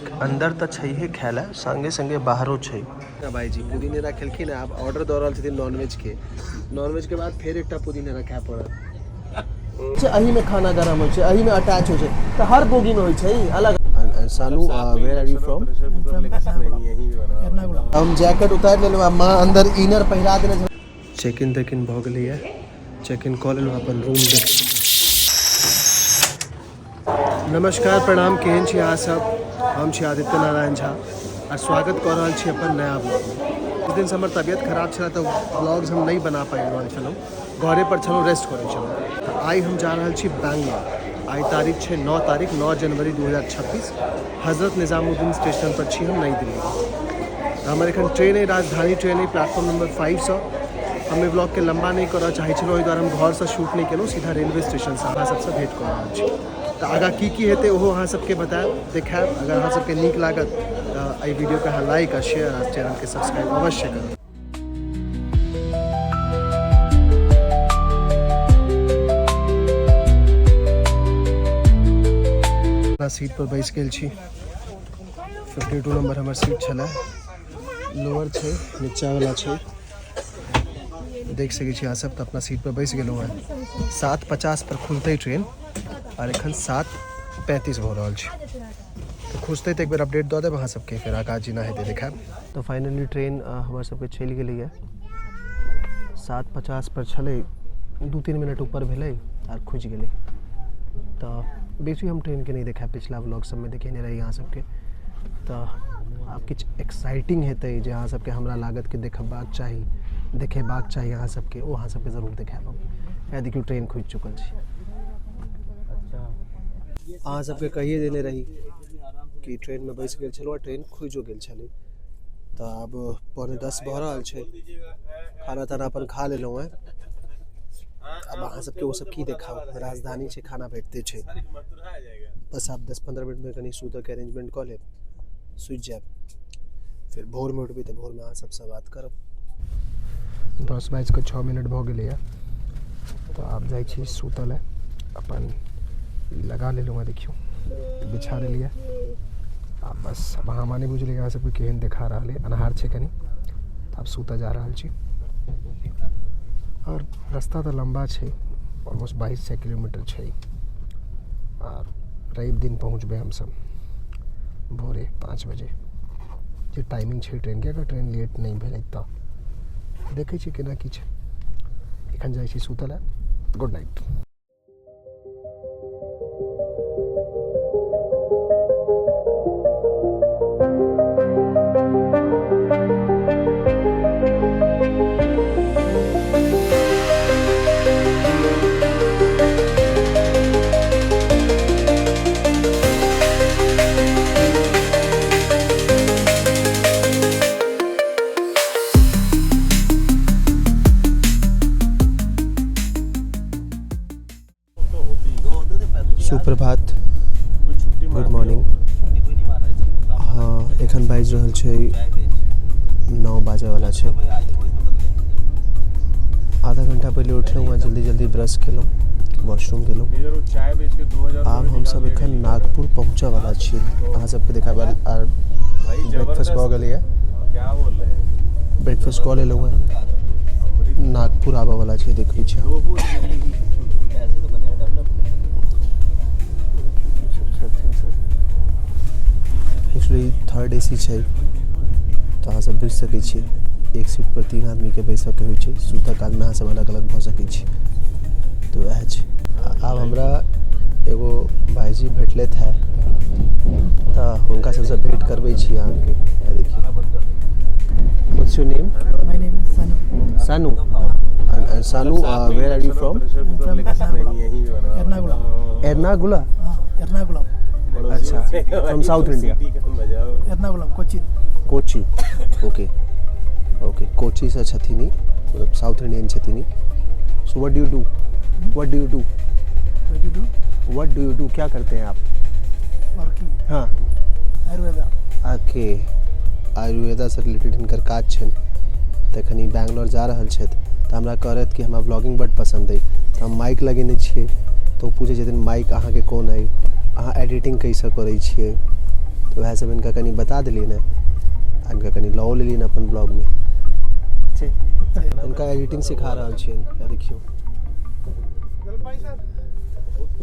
अंदर तो छैहे खायला संगे संगे बाहरो छै। भाई जी पुदीनेरा खेलखिन आब ऑर्डर दऽ रहल छथिन नॉनवेज के बाद फेर एकटा पुदीनेरा खाय पड़त। अही में खाना गरम होइ छै, अही में अटैच होइ छै, तो हर बोगी में होइ छै अलग। सानू वेयर आर यू फ्रॉम? हम जैकेट उतार लेलहुँ, माँ अंदर इनर पहिरा देने। चेक इन तेक इन भऽ गेलैए, चेक इन कऽ लेलहुँ अपन रूम देख। नमस्कार प्रणाम, केहन छी अहाँ सब? हम छी आदित्य नारायण झा और स्वागत कऽ रहल छी अपन नया ब्लॉग में। इस दिन से हमर तबियत खराब छला तो ब्लॉग्स हम नहीं बना पाबि रहल छलहुँ, घरे पर छलहुँ, रेस्ट करै छलहुँ। तो आइ हम जा रहल छी बैंगलोर। आइ तारीख छै 9 जनवरी 2026। हजरत निजामुद्दीन स्टेशन पर छी हम, नई दिल्ली। तो हमर एखन ट्रेन है, राजधानी ट्रेन है, प्लेटफॉर्म नंबर 5 से। हमें ब्लॉग के लंबा नहीं करऽ चाहै छलहुँ, ओहि दुआरे हम घर से शूट नहीं केलहुँ, सीधा रेलवे स्टेशन से अहाँ सबसे भेंट कऽ रहल छी। तो आगाँ की हेतै ओहो अहाँ सबके बताएब, देखाएब। अगर अहाँ सबके नीक लागत तो एहि वीडियो के अहाँ लाइक आ शेयर आ चैनल के सब्सक्राइब अवश्य करब। सीट पर बैस गेल छी, 52 नंबर हमर सीट छलै, लोअर छै, नीचा वाला छै, देख सकै छी अहाँ सब। तो अपना सीट पर बैस गेलहुँ हैं। 7:50 पर खुलतै ट्रेन और एखन 7:35 भऽ रहल छै। तो खुजतै तो एक बेर अपडेट दऽ देब अहाँ सबके, फिर आगाँ जेना हेतै देखाएब। तो फाइनली ट्रेन हमर सबके चलि गेलैए, 7:50 पर छलै, 2-3 मिनट ऊपर भेलै और खुजि गेलै। तो बेसी हम ट्रेन के नहीं देखा, पिछला व्लॉग सब में देखेने रही अहाँ सबके। तो आब किछु एक्साइटिंग हेतै जे अहाँ सबके हमरा लागत कि देखेबाक चाही अहाँ सबके, ओ अहाँ सबके जरूर देखाएब हम। या देखियो ट्रेन खुजि चुकल छै। अहाँ सबके कहिए देने रही कि ट्रेन में बैस गेल छलहुँ, ट्रेन खुजियो गेल छलै। तो अब 9:45 भऽ रहल छै, खाना ताना अपन खा लेलहुँ हैं। अब अहाँ सबके वो सब की देखाओ, राजधानी छै, खाना भेटते छै। बस आप 10-15 मिनट में कहीं सुतऽ के अरेंजमेंट कऽ लेब, सुति जाएब, फिर भोर में उठबी तो भोर में अहाँ सबसे बात करब। 10:06 भऽ गेलैए। तो आब जाइ छी सुतऽ लए, अपन लगा लेलहुँ हैं, देखियो बिछा देलिए। आ बस अब अहाँ माने बुझलिए अहाँ सबके केहन देखा रहा है, अन्हार छै कनी। आब सुतऽ जा रहल छी और रास्ता तो लंबा छै, ऑलमोस्ट 22 किलोमीटर छै। और रवि दिन पहुँचबे हम सब भोरे 5 बजे जे टाइमिंग छै ट्रेन के। अगर ट्रेन लेट नहीं भेलै तो देखै छी केना की छै। एखन जाइ छी सुतऽ लए, गुड नाइट। सुप्रभात, गुड मॉर्निंग। हाँ एखन बाजि रहल छै 9 बाजे वाला छै। आधा घंटा पहले उठलहुँ हैं, जल्दी ब्रश केलहुँ, वॉशरूम गेलहुँ। आब हम सब एखन नागपुर पहुँचऽ वाला छी। अहाँ सबके देखाब आर ब्रेकफास्ट भऽ गेलैए, ब्रेकफास्ट कऽ लेलहुँ हैं। नागपुर आबऽ वाला छै, देखै छी। एक्चुअली 3rd AC छै, तो अहाँ सब बुझि सकै छी एक सीट पर 3 आदमी के बैसऽ के होइ छै। सुतऽ काल में अहाँ सब अलग अलग भऽ सकै छी। तो वएह छै। आब हमरा एगो भाईजी भेटलथि है, तो हुनका सबसे भेंट करबै छी अहाँके। देखिए, what's your name? My name is Sanu. Sanu. And Sanu, where are you from? I'm from Ernakulam. Ernakulam. Ernakulam. अच्छा, from South India. Ernakulam, Kochi. Kochi, okay Kochi से छथिन, मतलब साउथ इंडियन छथिन। So what do you do? What do you do? What do you do, क्या करते हैं आप? Working. हाँ Ayurveda. ओके, आयुर्वेदा से रिलेटेड हिनकर काज छनि। तऽ एखन ई बैंगलोर जा रहल छथि, तऽ हमरा कहलथि कि हमरा व्लॉगिंग बड्ड पसंद अइ। तऽ हम माइक लगेने छियै, तऽ ओ पूछै छथिन माइक अहाँके कोन अइ, अहाँ एडिटिंग कैसे करै छियै। वह सब इनका कनी बता दिली ना, इनका कनी लॉ ले ली अपन ब्लॉग में छे। इनका एडिटिंग सिखा रहा छी। या देखियो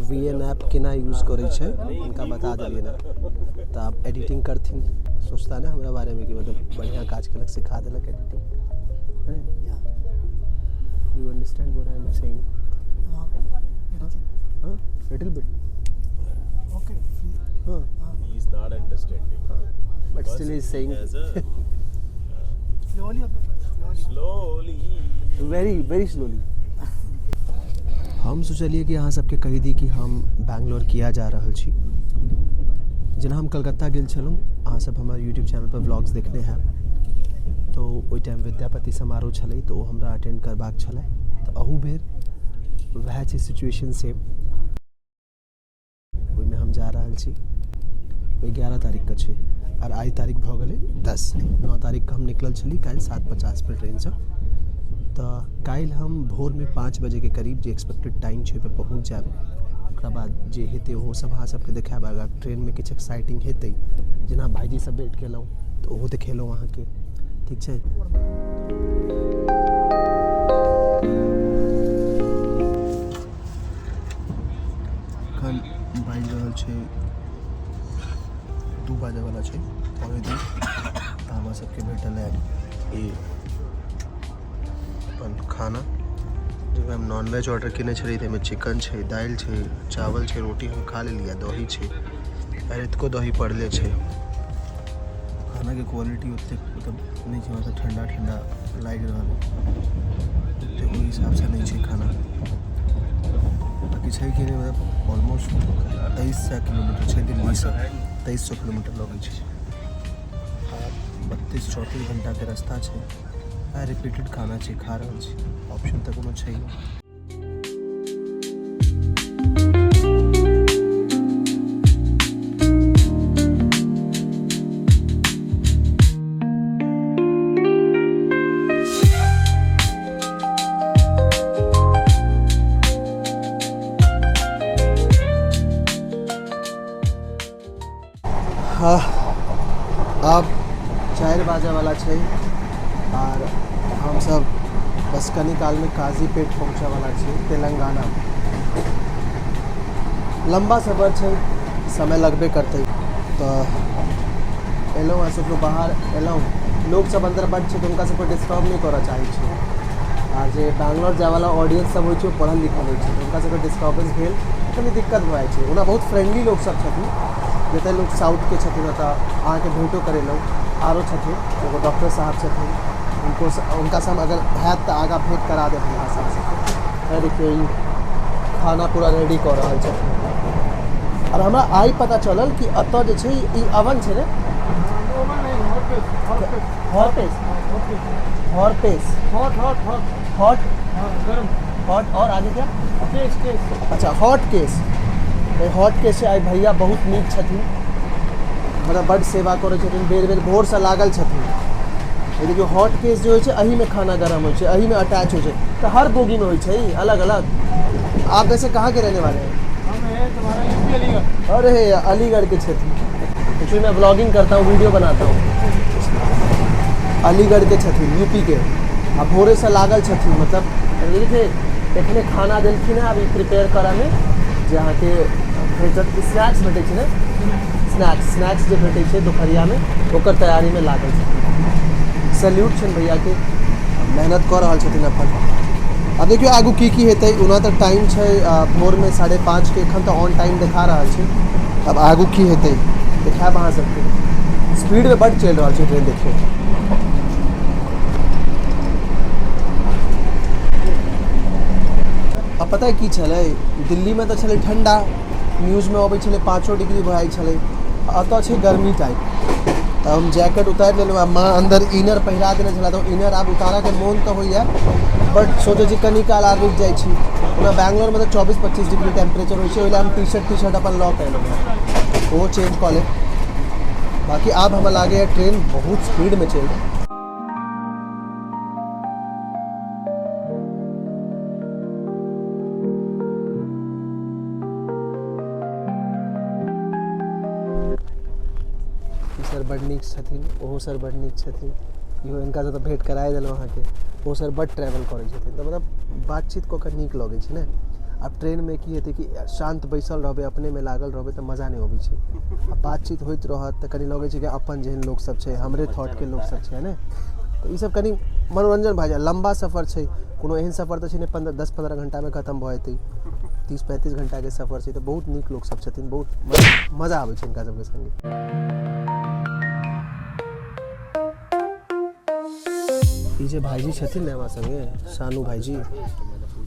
VN ऐप केना यूज करे छे इनका बता दिलिए ना, तो आप एडिटिंग करथिन सोचता ना हमरा बारे में कि मतलब बढ़िया काज केलक, सिखा देलक editing. You understand what I am saying? Little bit. Okay. He is not understanding. But still he is saying As a Slowly. slowly. very very slowly. हम सोचलिए कि यहाँ सबके कही दी कि हम बैंगलोर किया जा रहल छी। जेना हम कलकत्ता गेल छलहुँ, अहाँ सब हमारे यूट्यूब चैनल पर व्लॉग्स देखने हैं, तो ओहि टाइम विद्यापति समारोह छलै, तो ओ हमरा अटेंड करबाक छलै। तो अहू बेर वएह छै सिचुएशन सेम, ओहिमे हम जा रहल छी। ओहि 11 तारीख के छै और आइ तारीख भऽ गेलै 10। 9 तारीख के हम निकलल छली काल्हि 7:50 पर ट्रेनसँ। तो काल्हि हम भोर में 5 बजे के करीब जे एक्सपेक्टेड टाइम छै पे पहुँच जाएब। ओकरा बाद जे हेतै ओहो सब अहाँ सबके देखाएब। अगर ट्रेन में किछु एक्साइटिंग हेतै, जेना भाईजी सब भेट केलहुँ तो ओहो देखेलहुँ अहाँके, ठीक छै। एखन बाजि रहल छै 2 बजे वाला छै, पौने 2। हमरा सबके भेटल है ई अपन खाना, जब हम नॉनवेज ऑर्डर केने छली तो चिकन छै, दाल छै, चावल छै, रोटी हम खा लेलिए, दही छै, एतको दही पड़ले छै। खाना के क्वालिटी उतने मतलब नहीं छै, मतलब ठंडा ठंडा लागि रहल है, तो ओहि हिसाब से नहीं छै खाना। बाकी छै कि नहीं, मतलब ऑलमोस्ट 2300 किलोमीटर छै दिल्ली से, 2300 किलोमीटर लगे छै। 32-34 घंटा के रास्ता छै। रिपीटेड खाना छै, खा रहल छी, ऑप्शन तऽ कोनो छै नहीं। हाँ, अब 4 बजे वाला छै और हम सब बस कनी काल में काजीपेट पहुँचे वाला छी, तेलंगाना। लंबा सफ़र छै, समय लगबे करते। तो एलहुँ वहाँ सब बाहर एलहुँ, लोग सब अंदर बड़ छै, तो उनका सबको डिस्टर्ब नहीं करऽ चाहै छै। और जे बैंगलोर जाए वाला ऑडियंस सब होइ छै, पढ़ल लिखल होइ छै, उनका सबके डिस्टर्बेंस भेल कनी दिक्कत भऽ जाइ छै। ओना बहुत फ्रेंडली लोग सब छथिन, जते लोग साउथ के छथिन तो अहाँके भेंटो करेलहुँ। आरो छथिन एगो डॉक्टर साहब छथिन, उनका सब अगर हैत तो आगा भेंट करा देब हमरा सबके। देखियो ई खाना पूरा रेडी कऽ रहल छथिन। और हमरा आइ पता चलल कि एतऽ जे छै ई अवन छै ने, हॉट और आगे क्या केस। अच्छा, हॉट केस। हॉट केस से आइ भैया बहुत नीक छथिन, मतलब बड़ सेवा करै छथिन, बेर बेर भोर से लागल छथिन। ये देखियो हॉट केस जो है अही में खाना गर्म हो छै, अही में अटैच हो छै, तो हर बोगी में हो छै अलग अलग। आप वैसे कहाँ के रहने वाले हैं? हम हैं तुम्हारा यूपी अलीगढ़। अरे अलीगढ़ के छथिन। एक्चुअली मैं ब्लॉगिंग करता हूँ, वीडियो बनाता हूँ। अलीगढ़ के छथिन, यूपी के। अब भोरे से लागल छथिन, मतलब देखिए एखने खाना देलखिन है, अभी प्रिपेयर करा में जे अहाँके भेटत स्नैक्स भेटै छै ने, स्नैक्स जे भेटै छै दुपहरिया में, ओकर तैयारी में लागल छथिन। सैल्यूट छन भैया के, मेहनत कर रहल छथिन अपन। अब देखियो आगू की हेतै। ओना तऽ टाइम छै भोर में 5:30 के, एखन तऽ ऑन टाइम देखा रहल छै। अब आगू की हेतै देखाएब अहाँ सबके। स्पीड में बड़ चलि रहल छै ट्रेन, देखियो। अब पता है की छलै, दिल्ली में तो छलै ठंडा, न्यूज़ में अबै छलै 5 डिग्री भऽ जाइ छलै, एतऽ छै गर्मी टाइप। तो हम जैकेट उतारि लेलहुँ, माँ अंदर इनर पहिरा देने छलै, तो इनर आब उतारऽके मोन तऽ होइए, बट सोचै छी कनी काल आर रुकि जाइ छी। ओना बैंगलोर में तो 24-25 डिग्री टेम्परेचर होइ छै, ओहि हम टी शर्ट अपन लऽ के एलहुँ, ओहो चेंज कऽ लेब। बाकी आब हमरा लागैए ट्रेन बहुत स्पीड में चलि। सर बड़ नीक छथिन, ओहो सर बड़ नीक छथिन, इहो इनका से तऽ भेंट कराए देलहुँ अहाँके। ओ सर बड़ ट्रैवल करै छथिन, तऽ मतलब बातचीत कऽ के नीक लगै छै ने। आब ट्रेनमे की हेतै कि शान्त बैसल रहबै, अपनेमे लागल रहबै तऽ मजा नहि अबै छै। आ बातचीत होइत रहत तऽ कनि लगै छै कि अपन जेहन लोकसभ छै, हमरे थॉटके लोकसभ छै ने, तऽ ईसब कनि मनोरञ्जन भए जाए। लम्बा सफर छै, कोनो एहन सफर तऽ छै नहि 10-15 घण्टामे खतम भऽ जेतै। 30-35 घण्टाके सफर छै, तऽ बहुत नीक लोकसभ छथिन, बहुत मजा आबै छै हिनका सबके संगे। ई जे भाईजी छथिन ने हमरा संगे, शानू भाईजी,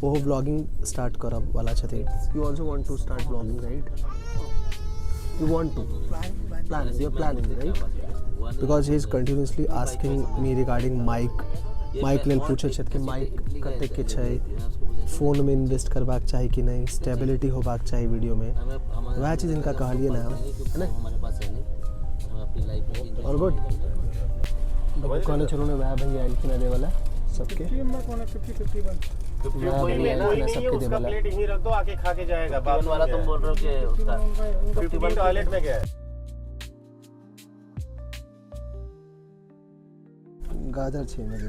ओहो ब्लॉगिंग स्टार्ट करब वाला छथिन। You also want to start blogging, right? You want to plan it, you're planning, right? Because he is continuously asking me regarding mic लेल पूछै छथि कि माइक कतेक के छै, फोनमे इन्वेस्ट करबाक चाही कि नहीं, स्टेबिलिटी होबाक चाही वीडियोमे, वएह चीज़ इनका कहलिए ना हम, है ना? और गुड कहने छलू ने वएह भैया एलखिन है देवला सबके, सबके देवला यहीं रख दो, आके खा के जाएगा। बात वाला तुम बोल रहे हो कि उसका 51 टॉयलेट में गया है। गाजर छै मेरे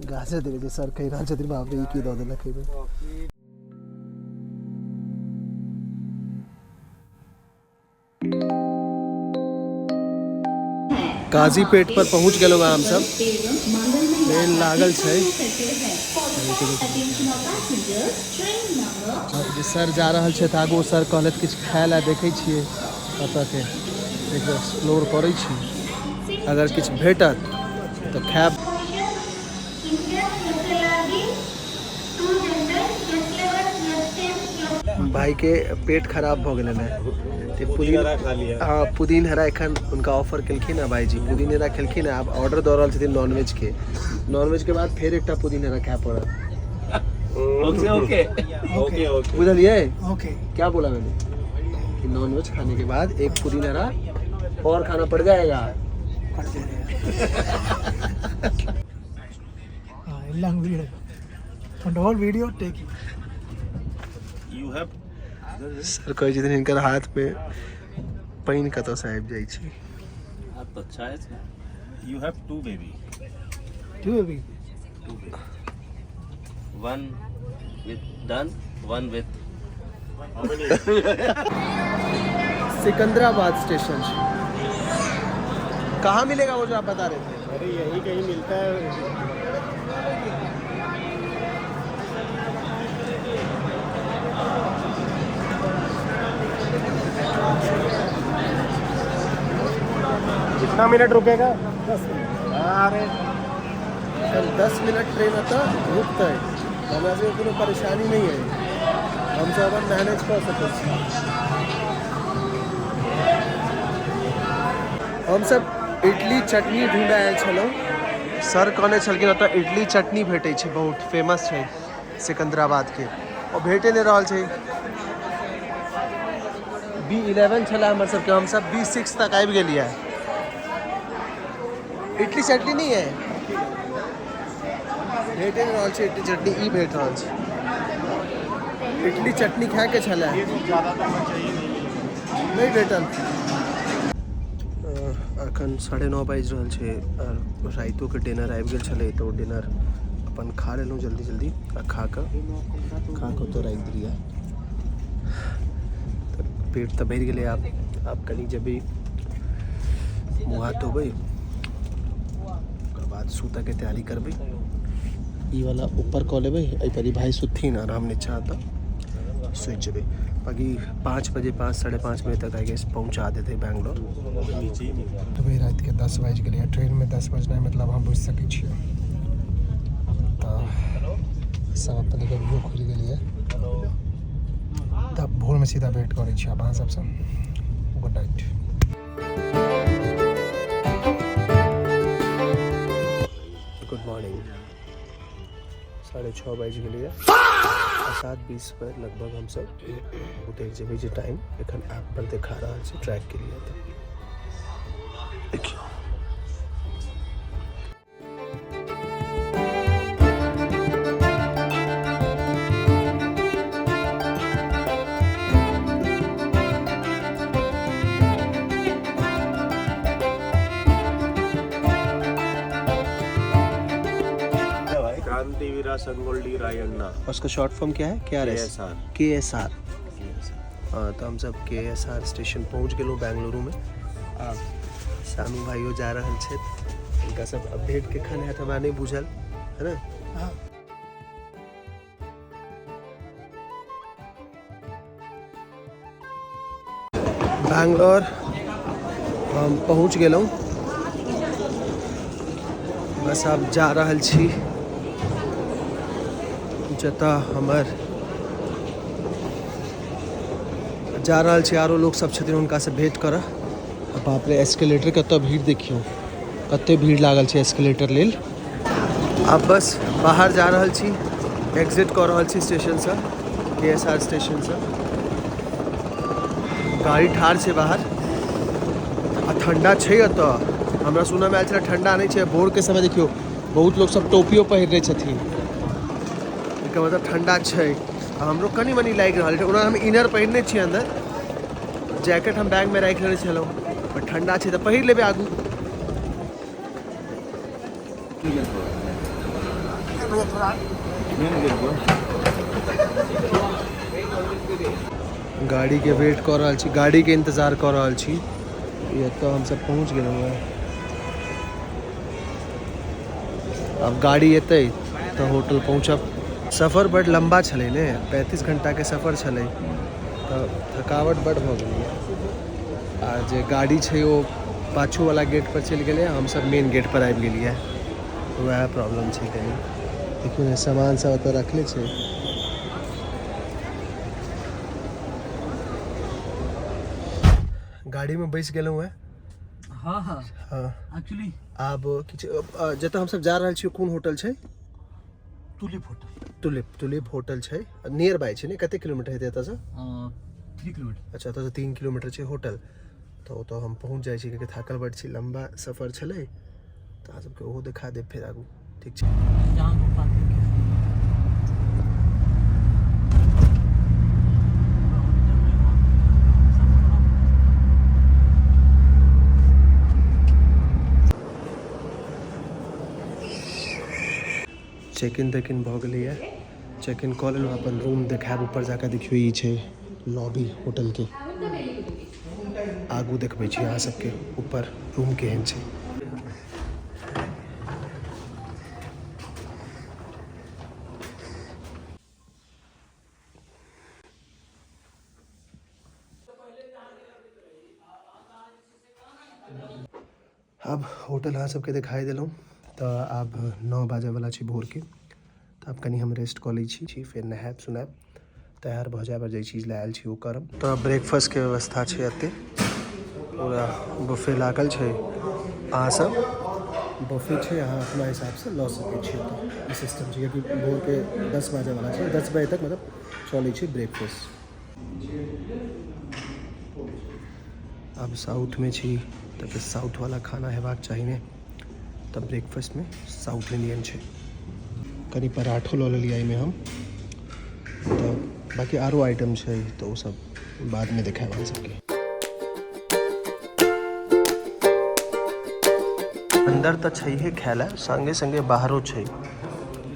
गाजर देवे छै सर, कहि रहल छथिन बाप रे ई की दऽ देलक एहिमे। काजीपेट पर पहुँच गेलहुँ हमसब, ट्रेन लागल छै। जे सर जा रहल छथि आगू, सर कहलथि किछु खाय लए देखै छियै कतऽके, एक एक्सप्लोर करै छी, अगर किछु भेटत तऽ खायब। भाई के पेट खराब भऽ गेलै ने, पुदीना खा लिया। हाँ पुदीन हरा एखन उनका ऑफर केलखिन है भाईजी, पुदीन हरा खेलखिन है। आब ऑर्डर दऽ रहल छथिन नॉनवेज के, नॉनवेज के बाद फेर एकटा पुदीन हरा खाय पड़त। ओके बुझलिए? ओके क्या बोला मैंने कि नॉनवेज खाने के बाद एक पुदीन हरा और खाना पड़ जाएगा। long video. On the whole video, take it. You have sir कहै छथिन हिनकर हाथ पे पानि कतऽसँ आबि जाइ छै। हाथ अच्छा है इसका। You have two baby. Do baby. Two baby. One with done, one with. Secunderabad station कहाँ मिलेगा वो जो आप बता रहे थे? अरे यही कहीं मिलता है। कितना मिनट रुकेगा? 10 minutes. अरे 10 मिनट ट्रेन आता रुकता है, हमरा से कोनो परेशानी नहीं है, हम सब अपन मैनेज कर सकै छी। हम सब इडली चटनी ढूंढा आयल छलहुँ। सर कहने छलखिन ओतऽ इडली चटनी भेटै छै, बहुत फेमस छै सिकंदराबाद के, और भेटे नहि रहल छै। B11 छला हमर सबके, हम सब B6 तक आबि गेलियै। इडली चटनी नहीं है, भेटे नहीं रहल छै इडली चटनी, ई भेट रहल छै। इडली चटनी खाए के छला नहीं भेटल। अखन 9:30 बाजि रहल छै और राइतो के डिनर आबि गेल छलै, तो डिनर अपन खा लेलहुँ जल्दी जल्दी, आ खा कऽ तो राखि दिलियै। पेट तऽ भरि गेलै। आब कनी जेबै मुँह हाथ धोबै, ओकर बाद सूतऽ के तैयारी करबै। ई वाला ऊपर कऽ लेबै, एहिपर ई भाइ सुतथिन और हम नीचा तऽ सुति जेबै। बाकी 5 बजे 5 साढ़े 5 बजे तक आई गेस पहुँचा देते बैंगलोर। अभी रात के 10 बाजि गेलै, ट्रेन में 10 बजना मतलब हम बुझि सकै छियै। तऽ सब अपन गलियो खुलि गेलियै, तब भोर में सीधा वेट करै छी अहाँ सबसँ। Good night. Good morning. 6:30 बाजि गेलै, 7:20 पर लगभग हम सब उतरि जेबै। जे टाइम एखन ऐप पर देखा रहल छै ट्रैक के लिए, तऽ देखियौ। संगोल्डी रायण्णा। उसका शॉर्ट फॉर्म क्या है? KSR। KSR। हाँ, तो हम सब KSR स्टेशन पहुँच गए बेंगलुरु में। अब सानू भाइयों जा रहा छे, इनका सब अपडेट के खाने है, हमारा नहीं बुझल है ना। हाँ बैंगलोर हम पहुँच गेलहुँ, बस अब जा रहल छी जतऽ हमर जा रहल छी आरो लोग सब छथिन हुनका से भेंट करऽ। बाप रे, एस्केलेटर कतऽ भीड़ देखियौ, कते भीड़ लागल छै एस्केलेटर लेल। अब बस बाहर जा रहल छी, एग्जिट कऽ रहल छी स्टेशन से, KSR स्टेशन से। गाड़ी ठार छै बाहर, आ ठंडा छै एतऽ। हमरा सुनऽ में आयल छलै ठंडा नहीं छै। भोर के समय देखियो बहुत लोग सब टोपियो पहिरने छथिन, एकर मतलब ठंडा छै। हमरो कनी मनी लागि रहल छै, ओना हम इनर पहिरने छियै अंदर, जैकेट हम बैग में राखि लेने छलहुँ, पर ठंडा छै तऽ पहिर लेबै आगू। गाड़ी के वेट कर रहल छी, गाड़ी के इंतजार कर रहल छी। ये तो हम सब पहुँच गेलहुँ हैं। अब गाड़ी एतै तो होटल पहुँचब। सफ़र बड़ लम्बा छलै ने, 35 घंटा के सफ़र छलै, तो थकावट बड़ भऽ गेलै। आ जे गाड़ी छै वो पाछू वाला गेट पर चलि गेलै, हम सब मेन गेट पर आबि गेलियै। वएह प्रॉब्लम छै कनी। देखियौ ने सामान सब एतऽ रखले छै। गाड़ी में बैस गेलहुँ हैं। हाँ हाँ हाँ, एक्चुअली आब किछु जतऽ हम सब जा रहल छी कोन होटल छै? Tulip hotel. टुलिप होटल छै, नियर बाय छै ने। कते किलोमीटर हेतै एतऽ से? 3 किलोमीटर। अच्छा, एतऽ से 3 किलोमीटर छै होटल। तो ओतऽ हम पहुँच जाइ छी, क्योंकि थाकल बड़ छी, लम्बा सफर छलै। तऽ अहाँ सबके ओहो देखा देब फेर आगू, ठीक छै। चेक इन तेकिन भऽ गेलैए, चेक इन कऽ लेलहुँ। अपन रूम देखायब, ऊपर जाकऽ देखियौ ई छै लॉबी होटल के। आगू देखबै छी अहाँ सबके ऊपर रूम केहन छै। अब होटल अहाँ सबके दिखाई देलहुँ, तऽ आब 9 बाजै वाला छै भोर के। तऽ आब कनी हम रेस्ट कऽ लै छी, फेर नहायब सुनायब, तैयार भऽ जायब, जे चीज लए आयल छी ओ करब। तऽ ब्रेकफास्ट के व्यवस्था छै एते, पूरा बुफे लागल छै। अहाँ सब बुफे छै, अहाँ अपना हिसाब से लऽ सकै छी। ई सिस्टम छै, कियाकि भोर के 10 बाजै वाला छै, 10 बजे तक मतलब चलै छै ब्रेकफास्ट। अब साउथ में छी तऽ साउथ वाला खाना हेबाक चाही ने, तब ब्रेकफास्ट में साउथ इंडियन छै। कनी पराठो लऽ लेलियै एहिमे हम, तऽ बाकी आरो आइटम छै, तो वो सब बाद में देखायब अहाँ सबके। अंदर तऽ छैहे खाय लए, संगे संगे बाहरो छै।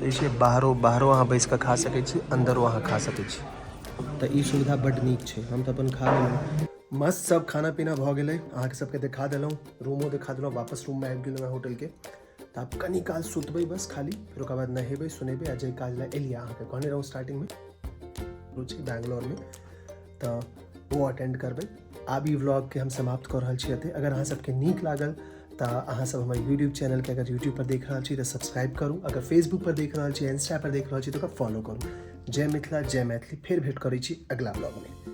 जैसे बाहरो अहाँ बैस कऽ खा सकै छी, अंदरो अहाँ खा सकै छी। तऽ ई सुविधा बड्ड नीक छै। हम तऽ अपन खा लेलहुँ, मस्त सब खाना पीना भऽ गेलै। अहाँके सबके देखा देलहुँ, रूमो देखा देलहुँ, वापस रूममे आबि गेलहुँ होटल के। तऽ आब कनी काल सुतबै बस खाली, फिर ओकर बाद नहेबै सुनेबै। आ जे काज लए एलियै अहाँके कहने रहौँ स्टार्टिंग में, रुचि बैंगलोर में, तऽ वो अटेंड करबै। आब ई व्लॉग के हम समाप्त कऽ रहल छी एतै। अगर अहाँ सबके नीक लागल तऽ अहाँ सब हमर यूट्यूब चैनल के अगर यूट्यूब पर देख रहल छी तऽ सब्सक्राइब करू। अगर फेसबुक पर देख रहल छी, इंस्टा पर देख रहल छी तऽ ओकरा फॉलो करू। जय मिथिला, जय मैथिली। फिर भेंट करै छी अगला व्लॉग में।